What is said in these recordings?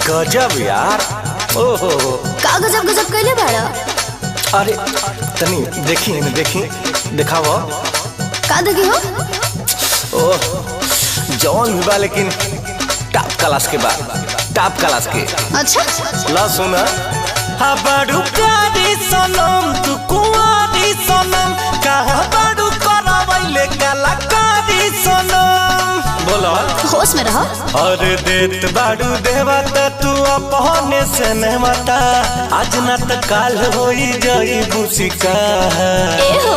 गजब यार। ओहो का गजब गजब कैले बाड़ा। अरे तनी देखी देखी दिखाव का देखी हो। ओह जौन भी बा लेकिन टॉप क्लास के बाद टॉप क्लास के। अच्छा ला सुना बड़ू प्यारी सनम तू कुंवारी सनम कहा बड़ू करवैले कलाकारी सनम। बोलो होश में रहो। और देत बाड़ू देवता तू अपने से नेवता आज न त काल होई जाई बुसिका। ए हो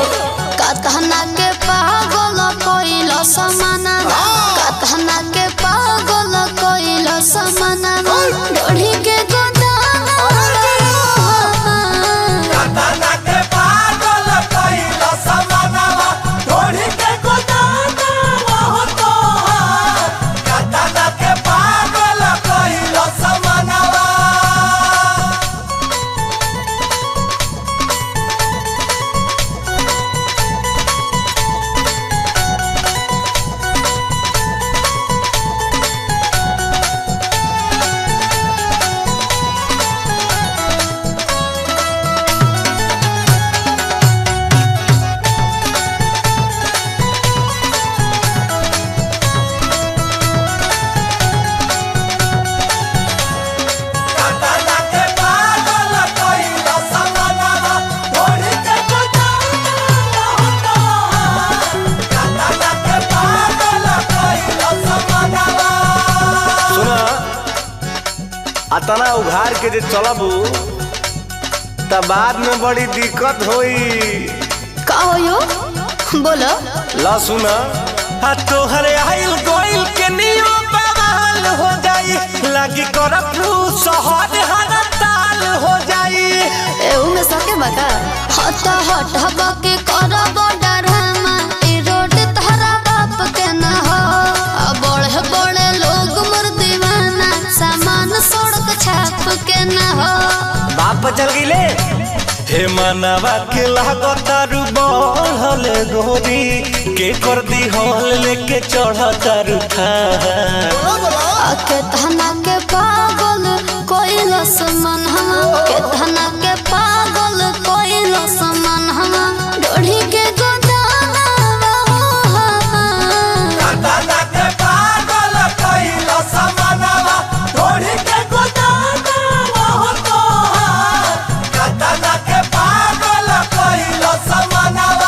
का कहना के पागल कोइलो समाना का कहना के पागल कोइलो समाना ढोढ़ी के अतना उघार के जे चलबू त बाद में बड़ी दिक्कत होई। का होयो बोलो। ला सुना तोहर आइल गोइल के नियो बवाल हो जाई लागी करफ्लू शहर हड़ताल हो जाई। एहू में सके बका हट हट हबके करब डरामा ई रोड तहरा बाप के न हो बड़े बड़े लोग मोर दीवाना सामान सड़क छाप के न हो। बाप पर चल गईले हे मनवा के लागतारू बढ़ले गोरी के कर दी हॉल लेके चढ़तारू था के धना के पागल कोइलो समान हम के धना के पागल कोइलो समान हम ढोढ़ी के गोदाना धना के पागल कोइलो समानवा ढोढ़ी के गोदाना हो तो धना के पागल कोइलो समानवा।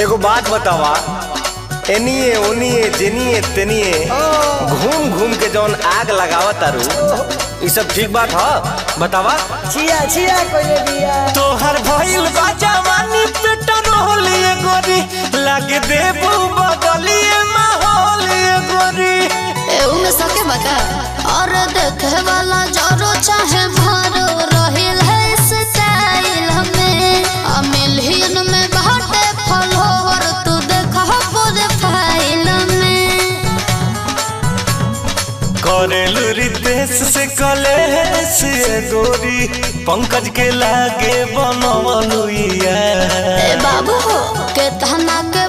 एगो बात बतावा एनिए ओनिए जेनिए तेनिए घूम घूम के जौन आग लगावत तारू ई सब ठीक बात ह बतावा। छिया छिया कोई दिया तोहर भइल बा जवानी पेट्रोल ये गोरी लागे देबू बदलिए माहौल ये गोरी। एहू में सके बका और देखे वाला जरो चाहे मारो रहिल है स्टाइल हमें मिलियन में बाटे फॉलोवर तू देखा पूरे फाइल में करेलू रितेश से कलेश ये गोरी पंकज के लागे बनवलुइया। ए बाबू के धना के